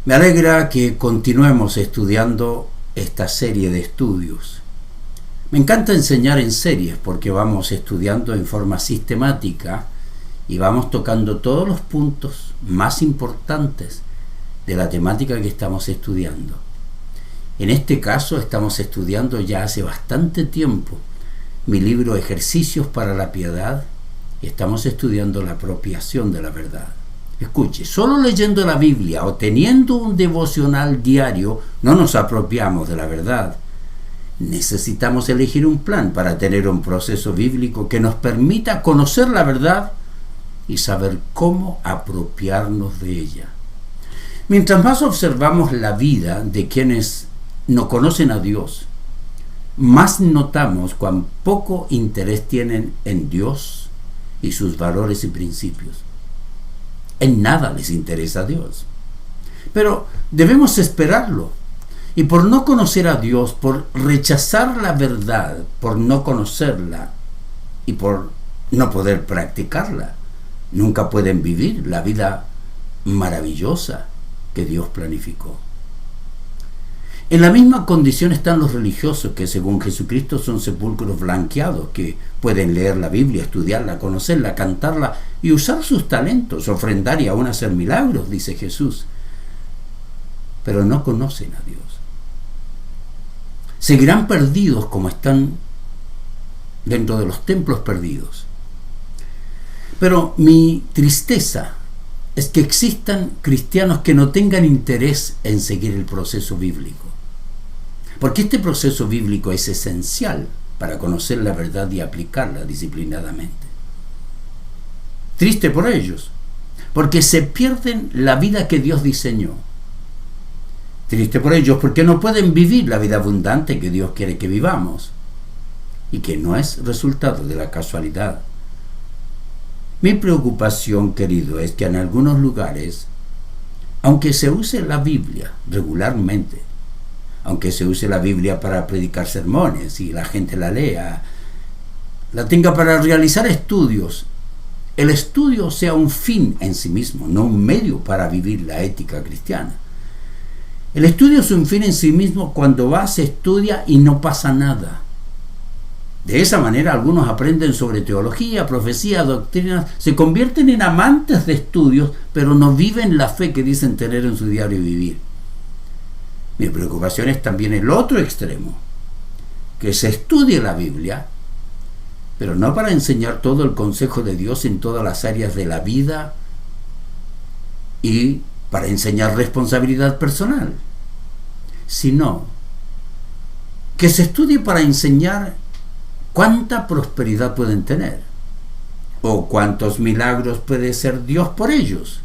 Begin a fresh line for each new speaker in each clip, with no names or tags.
Me alegra que continuemos estudiando esta serie de estudios. Me encanta enseñar en series porque vamos estudiando en forma sistemática y vamos tocando todos los puntos más importantes de la temática que estamos estudiando. En este caso estamos estudiando ya hace bastante tiempo mi libro Ejercicios para la Piedad y estamos estudiando la apropiación de la verdad. Escuche, solo leyendo la Biblia o teniendo un devocional diario no nos apropiamos de la verdad. Necesitamos elegir un plan para tener un proceso bíblico que nos permita conocer la verdad y saber cómo apropiarnos de ella. Mientras más observamos la vida de quienes no conocen a Dios, más notamos cuán poco interés tienen en Dios y sus valores y principios. En nada les interesa a Dios. Pero debemos esperarlo. Y por no conocer a Dios, por rechazar la verdad, por no conocerla y por no poder practicarla, nunca pueden vivir la vida maravillosa que Dios planificó. En la misma condición están los religiosos que según Jesucristo son sepulcros blanqueados, que pueden leer la Biblia, estudiarla, conocerla, cantarla y usar sus talentos, ofrendar y aún hacer milagros, dice Jesús. Pero no conocen a Dios. Seguirán perdidos como están dentro de los templos perdidos. Pero mi tristeza es que existan cristianos que no tengan interés en seguir el proceso bíblico. Porque este proceso bíblico es esencial para conocer la verdad y aplicarla disciplinadamente. Triste por ellos, porque se pierden la vida que Dios diseñó. Triste por ellos porque no pueden vivir la vida abundante que Dios quiere que vivamos y que no es resultado de la casualidad. Mi preocupación, querido, es que en algunos lugares, aunque se use la Biblia regularmente, aunque se use la Biblia para predicar sermones y la gente la lea, la tenga para realizar estudios, el estudio sea un fin en sí mismo, no un medio para vivir la ética cristiana. El estudio es un fin en sí mismo cuando se estudia y no pasa nada. De esa manera algunos aprenden sobre teología, profecía, doctrinas, se convierten en amantes de estudios, pero no viven la fe que dicen tener en su diario vivir. Mi preocupación es también el otro extremo, que se estudie la Biblia, pero no para enseñar todo el consejo de Dios en todas las áreas de la vida y para enseñar responsabilidad personal, sino que se estudie para enseñar cuánta prosperidad pueden tener o cuántos milagros puede hacer Dios por ellos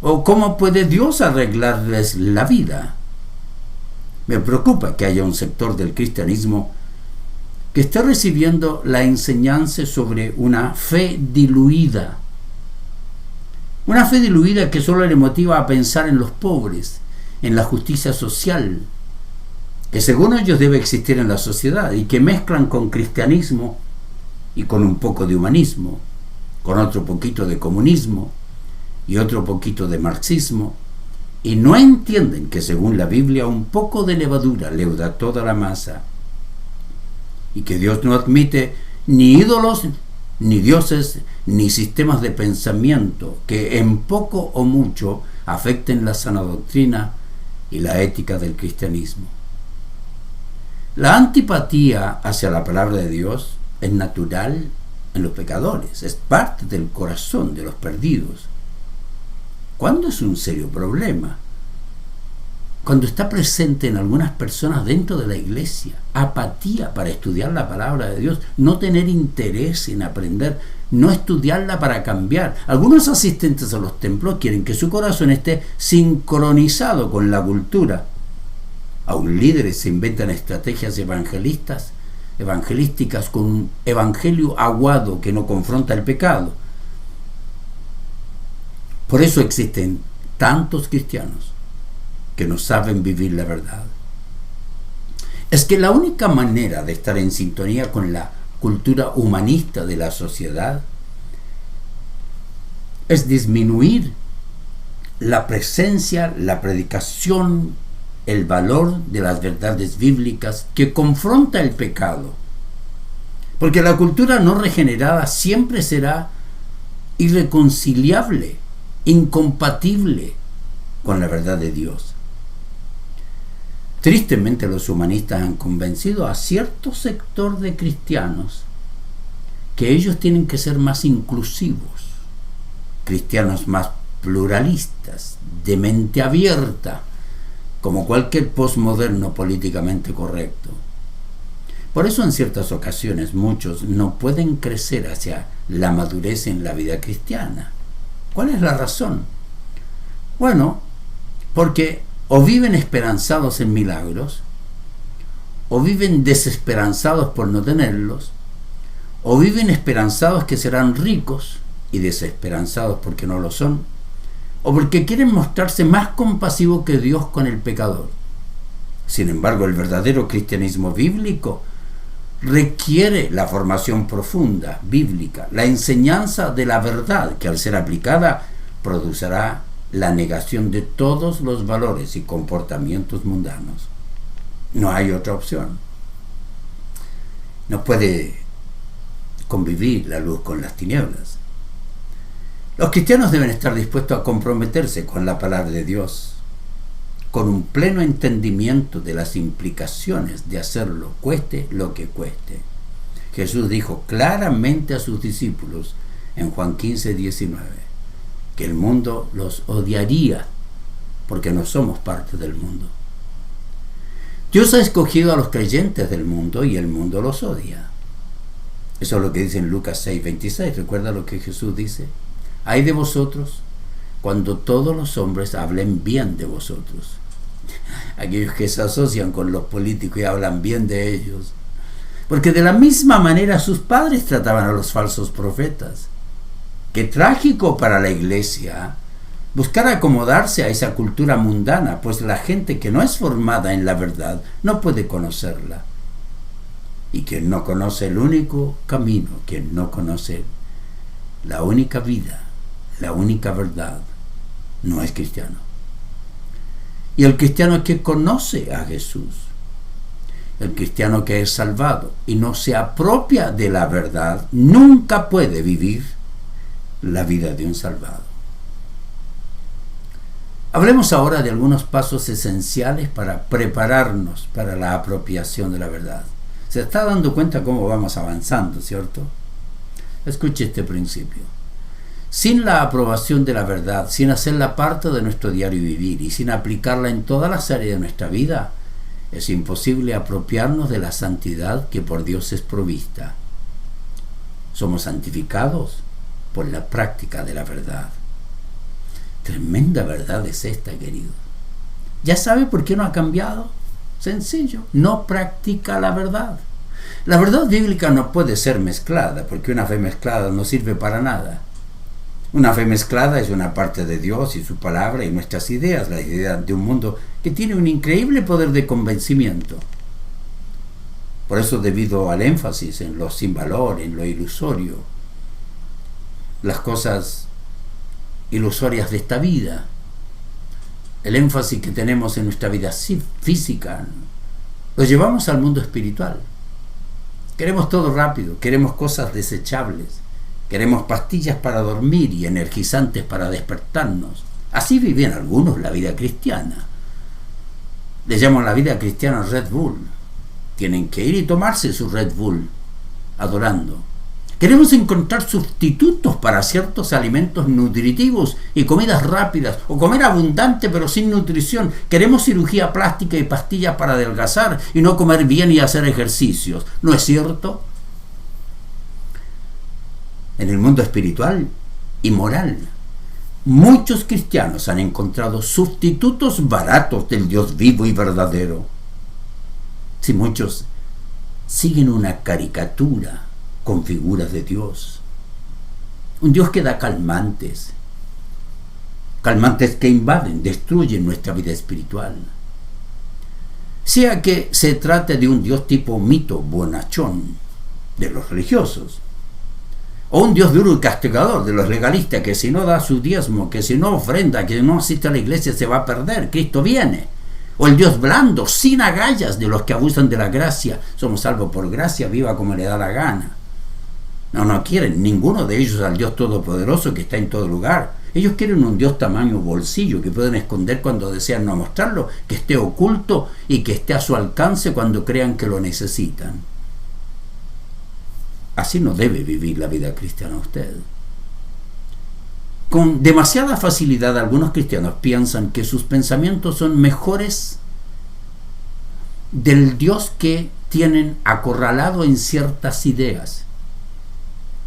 o cómo puede Dios arreglarles la vida. Me preocupa que haya un sector del cristianismo que esté recibiendo la enseñanza sobre una fe diluida. Una fe diluida que solo le motiva a pensar en los pobres, en la justicia social, que según ellos debe existir en la sociedad y que mezclan con cristianismo y con un poco de humanismo, con otro poquito de comunismo y otro poquito de marxismo, y no entienden que según la Biblia un poco de levadura leuda toda la masa y que Dios no admite ni ídolos, ni dioses, ni sistemas de pensamiento que en poco o mucho afecten la sana doctrina y la ética del cristianismo. La antipatía hacia la palabra de Dios es natural en los pecadores, es parte del corazón de los perdidos. ¿Cuándo es un serio problema? Cuando está presente en algunas personas dentro de la iglesia, apatía para estudiar la palabra de Dios, no tener interés en aprender, no estudiarla para cambiar. Algunos asistentes a los templos quieren que su corazón esté sincronizado con la cultura. Aún líderes se inventan estrategias evangelísticas con un evangelio aguado que no confronta el pecado. Por eso existen tantos cristianos que no saben vivir la verdad. Es que la única manera de estar en sintonía con la cultura humanista de la sociedad es disminuir la presencia, la predicación, el valor de las verdades bíblicas que confronta el pecado. Porque la cultura no regenerada siempre será irreconciliable, incompatible con la verdad de Dios. Tristemente, los humanistas han convencido a cierto sector de cristianos que ellos tienen que ser más inclusivos, cristianos más pluralistas, de mente abierta, como cualquier posmoderno políticamente correcto. Por eso en ciertas ocasiones muchos no pueden crecer hacia la madurez en la vida cristiana. ¿Cuál es la razón? Bueno, porque o viven esperanzados en milagros, o viven desesperanzados por no tenerlos, o viven esperanzados que serán ricos y desesperanzados porque no lo son, o porque quieren mostrarse más compasivos que Dios con el pecador. Sin embargo, el verdadero cristianismo bíblico requiere la formación profunda, bíblica, la enseñanza de la verdad que al ser aplicada producirá la negación de todos los valores y comportamientos mundanos. No hay otra opción. No puede convivir la luz con las tinieblas. Los cristianos deben estar dispuestos a comprometerse con la palabra de Dios, con un pleno entendimiento de las implicaciones de hacerlo, cueste lo que cueste. Jesús dijo claramente a sus discípulos en Juan 15:19 que el mundo los odiaría porque no somos parte del mundo. Dios ha escogido a los creyentes del mundo y el mundo los odia. Eso es lo que dice en Lucas 6:26. ¿Recuerda lo que Jesús dice? Ay de vosotros cuando todos los hombres hablen bien de vosotros. Aquellos que se asocian con los políticos y hablan bien de ellos. Porque de la misma manera sus padres trataban a los falsos profetas. Qué trágico para la iglesia buscar acomodarse a esa cultura mundana, pues la gente que no es formada en la verdad no puede conocerla. Y quien no conoce el único camino, quien no conoce la única vida, la única verdad, no es cristiano. Y el cristiano que conoce a Jesús, el cristiano que es salvado y no se apropia de la verdad, nunca puede vivir la vida de un salvado. Hablemos ahora de algunos pasos esenciales para prepararnos para la apropiación de la verdad. Se está dando cuenta cómo vamos avanzando, ¿cierto? Escuche este principio. Sin la aprobación de la verdad, sin hacerla parte de nuestro diario vivir y sin aplicarla en todas las áreas de nuestra vida, es imposible apropiarnos de la santidad que por Dios es provista. Somos santificados por la práctica de la verdad. Tremenda verdad es esta, querido. ¿Ya sabe por qué no ha cambiado? Sencillo, no practica la verdad. La verdad bíblica no puede ser mezclada, porque una fe mezclada no sirve para nada. Una fe mezclada es una parte de Dios y su palabra y nuestras ideas, la idea de un mundo que tiene un increíble poder de convencimiento. Por eso, debido al énfasis en lo sin valor, en lo ilusorio, las cosas ilusorias de esta vida, el énfasis que tenemos en nuestra vida física, lo llevamos al mundo espiritual. Queremos todo rápido, queremos cosas desechables, queremos pastillas para dormir y energizantes para despertarnos. Así viven algunos la vida cristiana. Le llaman la vida cristiana Red Bull. Tienen que ir y tomarse su Red Bull, adorando. Queremos encontrar sustitutos para ciertos alimentos nutritivos y comidas rápidas, o comer abundante pero sin nutrición. Queremos cirugía plástica y pastillas para adelgazar y no comer bien y hacer ejercicios. ¿No es cierto? En el mundo espiritual y moral, muchos cristianos han encontrado sustitutos baratos del Dios vivo y verdadero. Si muchos siguen una caricatura con figuras de Dios, un Dios que da calmantes que invaden, destruyen nuestra vida espiritual. Sea que se trate de un Dios tipo mito bonachón de los religiosos, O un Dios duro y castigador de los legalistas, que si no da su diezmo, que si no ofrenda, que no asiste a la iglesia se va a perder, Cristo viene. O el Dios blando, sin agallas, de los que abusan de la gracia. Somos salvos por gracia, viva como le da la gana. No quieren ninguno de ellos al Dios todopoderoso que está en todo lugar. Ellos quieren un Dios tamaño bolsillo que pueden esconder cuando desean no mostrarlo, que esté oculto y que esté a su alcance cuando crean que lo necesitan. Así no debe vivir la vida cristiana usted. Con demasiada facilidad algunos cristianos piensan que sus pensamientos son mejores del Dios que tienen acorralado en ciertas ideas.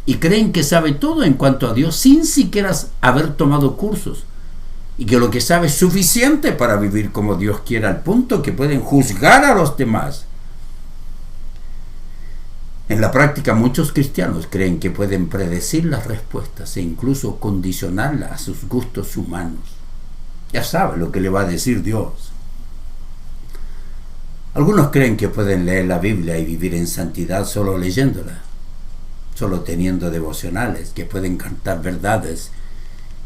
Y creen que sabe todo en cuanto a Dios sin siquiera haber tomado cursos. Y que lo que sabe es suficiente para vivir como Dios quiere, al punto que pueden juzgar a los demás. En la práctica, muchos cristianos creen que pueden predecir las respuestas e incluso condicionarlas a sus gustos humanos. Ya sabe lo que le va a decir Dios. Algunos creen que pueden leer la Biblia y vivir en santidad solo leyéndola, solo teniendo devocionales, que pueden cantar verdades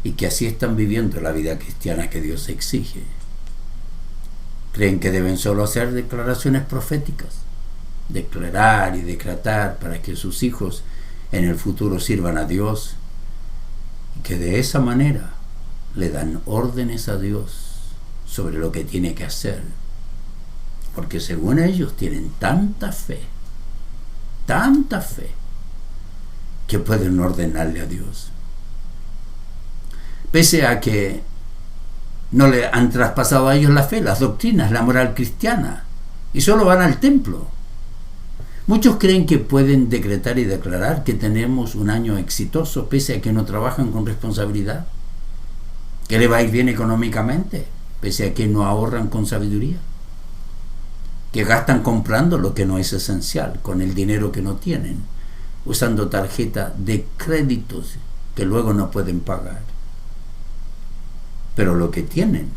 y que así están viviendo la vida cristiana que Dios exige. Creen que deben solo hacer declaraciones proféticas, declarar y decretar para que sus hijos en el futuro sirvan a Dios, y que de esa manera le dan órdenes a Dios sobre lo que tiene que hacer, porque según ellos tienen tanta fe, que pueden ordenarle a Dios, pese a que no le han traspasado a ellos la fe, las doctrinas, la moral cristiana, y solo van al templo. Muchos creen que pueden decretar y declarar que tenemos un año exitoso pese a que no trabajan con responsabilidad, que le va a ir bien económicamente pese a que no ahorran con sabiduría, que gastan comprando lo que no es esencial con el dinero que no tienen, usando tarjeta de créditos que luego no pueden pagar. Pero lo que tienen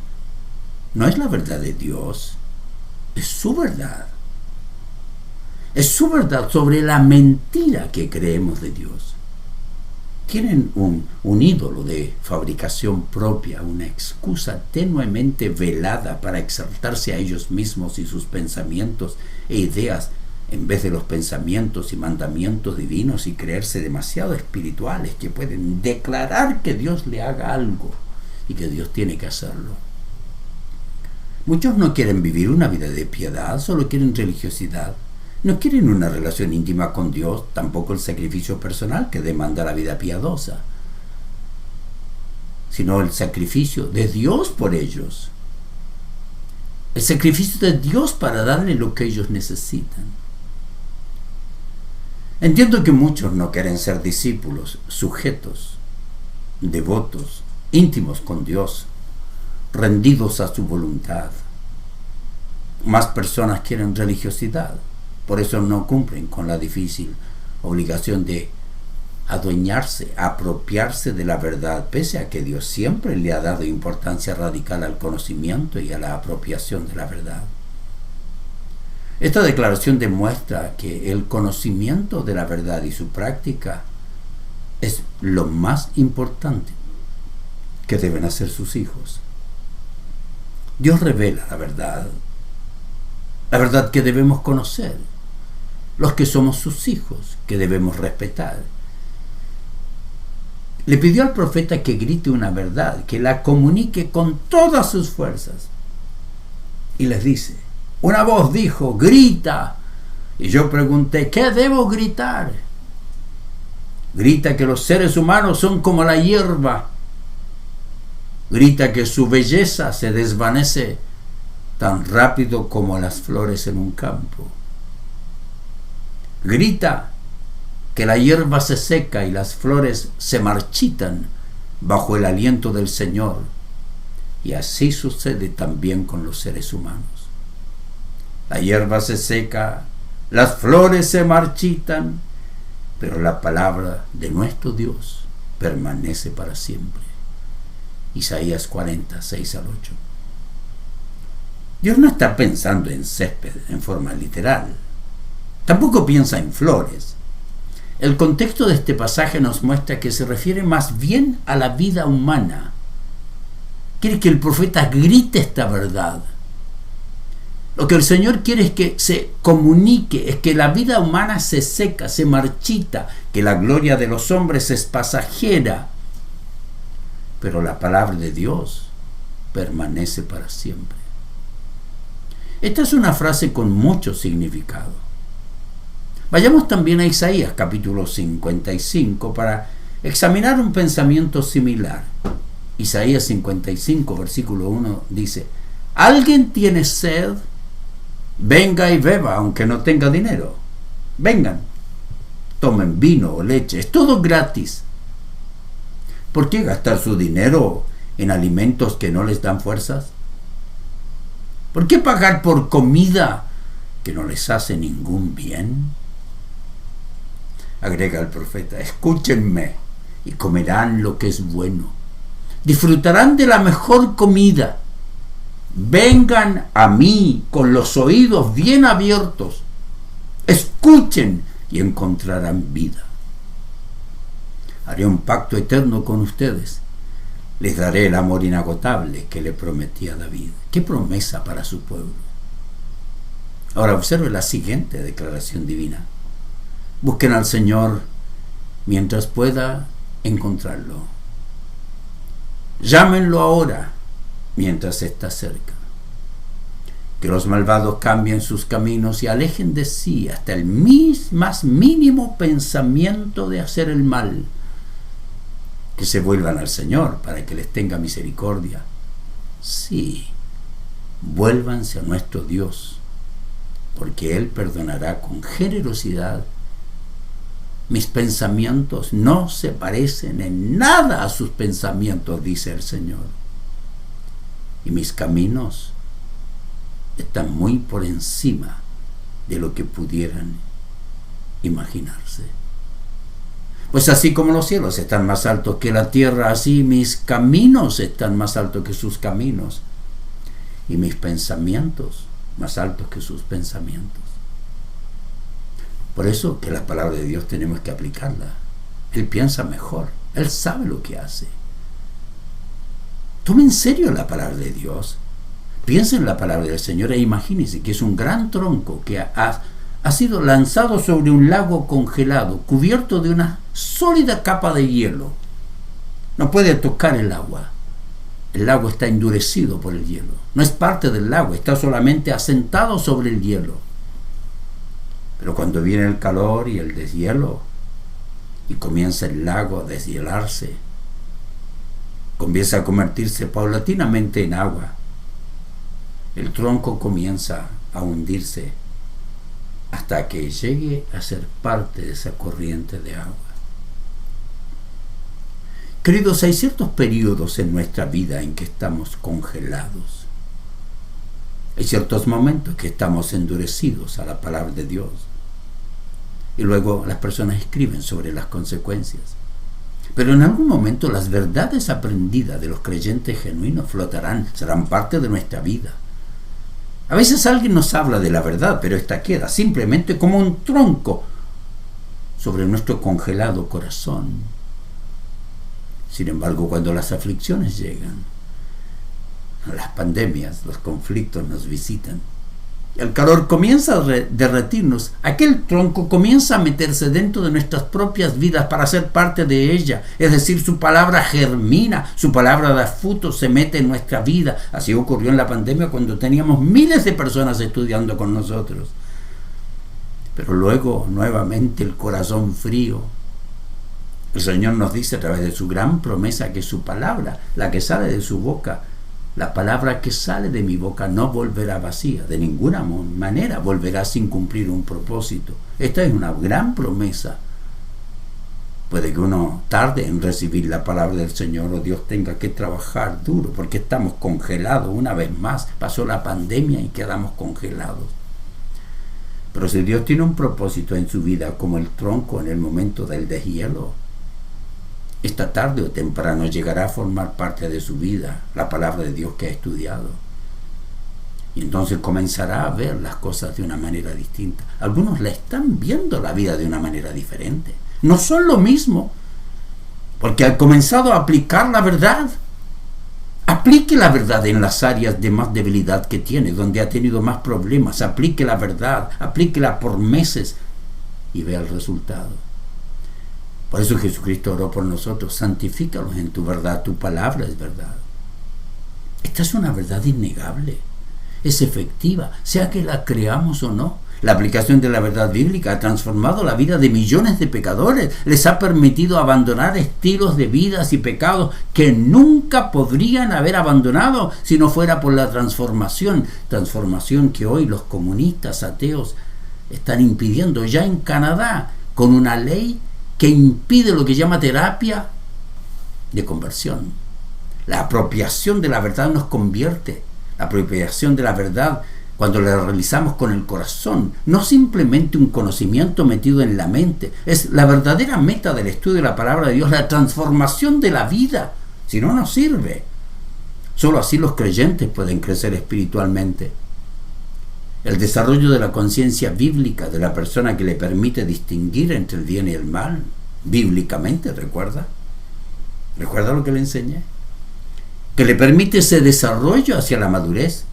no es la verdad de Dios, es su verdad. Es su verdad sobre la mentira que creemos de Dios. Tienen un ídolo de fabricación propia, una excusa tenuemente velada para exaltarse a ellos mismos y sus pensamientos e ideas, en vez de los pensamientos y mandamientos divinos, y creerse demasiado espirituales que pueden declarar que Dios le haga algo y que Dios tiene que hacerlo. Muchos no quieren vivir una vida de piedad, solo quieren religiosidad. No quieren una relación íntima con Dios, tampoco el sacrificio personal que demanda la vida piadosa, sino el sacrificio de Dios por ellos. El sacrificio de Dios para darle lo que ellos necesitan. Entiendo que muchos no quieren ser discípulos, sujetos, devotos, íntimos con Dios, rendidos a su voluntad. Más personas quieren religiosidad. Por eso no cumplen con la difícil obligación de adueñarse, apropiarse de la verdad, pese a que Dios siempre le ha dado importancia radical al conocimiento y a la apropiación de la verdad. Esta declaración demuestra que el conocimiento de la verdad y su práctica es lo más importante que deben hacer sus hijos. Dios revela la verdad que debemos conocer, los que somos sus hijos, que debemos respetar. Le pidió al profeta que grite una verdad, que la comunique con todas sus fuerzas. Y les dice, una voz dijo, grita. Y yo pregunté, ¿qué debo gritar? Grita que los seres humanos son como la hierba. Grita que su belleza se desvanece tan rápido como las flores en un campo. Grita que la hierba se seca y las flores se marchitan bajo el aliento del Señor. Y así sucede también con los seres humanos. La hierba se seca, las flores se marchitan, pero la palabra de nuestro Dios permanece para siempre. Isaías 40, 6 al 8. Dios no está pensando en césped en forma literal. Tampoco piensa en flores. El contexto de este pasaje nos muestra que se refiere más bien a la vida humana. Quiere que el profeta grite esta verdad. Lo que el Señor quiere es que se comunique, es que la vida humana se seca, se marchita, que la gloria de los hombres es pasajera, pero la palabra de Dios permanece para siempre. Esta es una frase con mucho significado. Vayamos también a Isaías capítulo 55 para examinar un pensamiento similar. Isaías 55 versículo 1 dice: ¿alguien tiene sed? Venga y beba, aunque no tenga dinero. Vengan, tomen vino o leche, es todo gratis. ¿Por qué gastar su dinero en alimentos que no les dan fuerzas? ¿Por qué pagar por comida que no les hace ningún bien? Agrega el profeta: escúchenme y comerán lo que es bueno. Disfrutarán de la mejor comida. Vengan a mí con los oídos bien abiertos. Escuchen y encontrarán vida. Haré un pacto eterno con ustedes. Les daré el amor inagotable que le prometí a David. ¡Qué promesa para su pueblo! Ahora observe la siguiente declaración divina: busquen al Señor mientras pueda encontrarlo. Llámenlo ahora mientras está cerca. Que los malvados cambien sus caminos y alejen de sí hasta el más mínimo pensamiento de hacer el mal. Que se vuelvan al Señor para que les tenga misericordia. Sí, vuélvanse a nuestro Dios, porque Él perdonará con generosidad. Mis pensamientos no se parecen en nada a sus pensamientos, dice el Señor. Y mis caminos están muy por encima de lo que pudieran imaginarse. Pues así como los cielos están más altos que la tierra, así mis caminos están más altos que sus caminos, y mis pensamientos más altos que sus pensamientos. Por eso que la palabra de Dios tenemos que aplicarla. Él piensa mejor, Él sabe lo que hace. Tome en serio la palabra de Dios. Piensa en la palabra del Señor e imagínese que es un gran tronco que ha sido lanzado sobre un lago congelado, cubierto de una sólida capa de hielo. No puede tocar el agua. El lago está endurecido por el hielo. No es parte del lago, está solamente asentado sobre el hielo. Pero cuando viene el calor y el deshielo, y comienza el lago a deshielarse, comienza a convertirse paulatinamente en agua, el tronco comienza a hundirse hasta que llegue a ser parte de esa corriente de agua. Queridos, hay ciertos periodos en nuestra vida en que estamos congelados. Hay ciertos momentos que estamos endurecidos a la palabra de Dios. Y luego las personas escriben sobre las consecuencias. Pero en algún momento las verdades aprendidas de los creyentes genuinos flotarán, serán parte de nuestra vida. A veces alguien nos habla de la verdad, pero esta queda simplemente como un tronco sobre nuestro congelado corazón. Sin embargo, cuando las aflicciones llegan, las pandemias, los conflictos nos visitan, el calor comienza a derretirnos, aquel tronco comienza a meterse dentro de nuestras propias vidas para ser parte de ella. Es decir, su palabra germina, su palabra da fruto, se mete en nuestra vida. Así ocurrió en la pandemia cuando teníamos miles de personas estudiando con nosotros. Pero luego, nuevamente, el corazón frío. El Señor nos dice a través de su gran promesa que su palabra, la que sale de su boca, la palabra que sale de mi boca no volverá vacía, de ninguna manera volverá sin cumplir un propósito. Esta es una gran promesa. Puede que uno tarde en recibir la palabra del Señor o Dios tenga que trabajar duro porque estamos congelados una vez más. Pasó la pandemia y quedamos congelados. Pero si Dios tiene un propósito en su vida como el tronco en el momento del deshielo, esta tarde o temprano llegará a formar parte de su vida la palabra de Dios que ha estudiado. Y entonces comenzará a ver las cosas de una manera distinta. Algunos la están viendo la vida de una manera diferente. no son lo mismo, porque ha comenzado a aplicar la verdad. Aplique la verdad en las áreas de más debilidad que tiene, donde ha tenido más problemas. Aplique la verdad, aplíquela por meses y vea el resultado. Por eso Jesucristo oró por nosotros: santifícalos en tu verdad, tu palabra es verdad. Esta es una verdad innegable, es efectiva, sea que la creamos o no. La aplicación de la verdad bíblica ha transformado la vida de millones de pecadores, les ha permitido abandonar estilos de vidas y pecados que nunca podrían haber abandonado si no fuera por la transformación que hoy los comunistas ateos están impidiendo ya en Canadá, con una ley que impide lo que llama terapia de conversión. La apropiación de la verdad nos convierte. La apropiación de la verdad, cuando la realizamos con el corazón, no simplemente un conocimiento metido en la mente, es la verdadera meta del estudio de la palabra de Dios, la transformación de la vida. Si no, no sirve. Solo así los creyentes pueden crecer espiritualmente. El desarrollo de la conciencia bíblica de la persona, que le permite distinguir entre el bien y el mal, bíblicamente, ¿recuerda lo que le enseñé? Que le permite ese desarrollo hacia la madurez,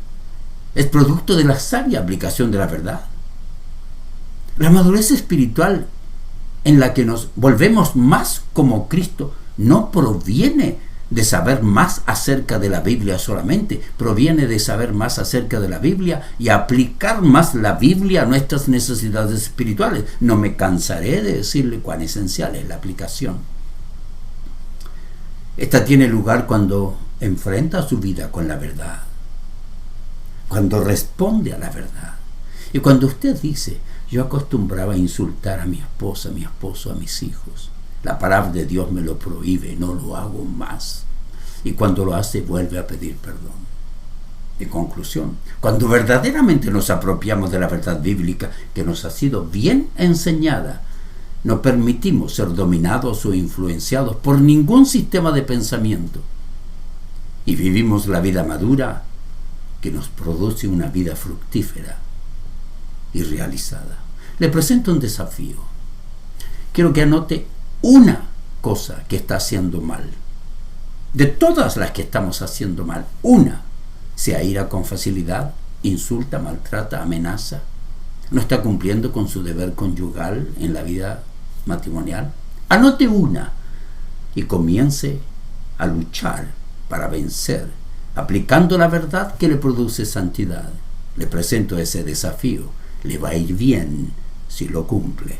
es producto de la sabia aplicación de la verdad. La madurez espiritual en la que nos volvemos más como Cristo no proviene de saber más acerca de la Biblia solamente, proviene de saber más acerca de la Biblia y aplicar más la Biblia a nuestras necesidades espirituales. No me cansaré de decirle cuán esencial es la aplicación. Esta tiene lugar cuando enfrenta su vida con la verdad, cuando responde a la verdad. Y cuando usted dice: yo acostumbraba a insultar a mi esposa, a mi esposo, a mis hijos, la palabra de Dios me lo prohíbe, no lo hago más. Y cuando lo hace, vuelve a pedir perdón. En conclusión, cuando verdaderamente nos apropiamos de la verdad bíblica que nos ha sido bien enseñada, no permitimos ser dominados o influenciados por ningún sistema de pensamiento y vivimos la vida madura que nos produce una vida fructífera y realizada. Le presento un desafío. Quiero que anote una cosa que está haciendo mal. De todas las que estamos haciendo mal, una: se aira con facilidad, insulta, maltrata, amenaza, no está cumpliendo con su deber conyugal en la vida matrimonial. Anote una y comience a luchar para vencer, aplicando la verdad que le produce santidad. Le presento ese desafío. Le va a ir bien si lo cumple.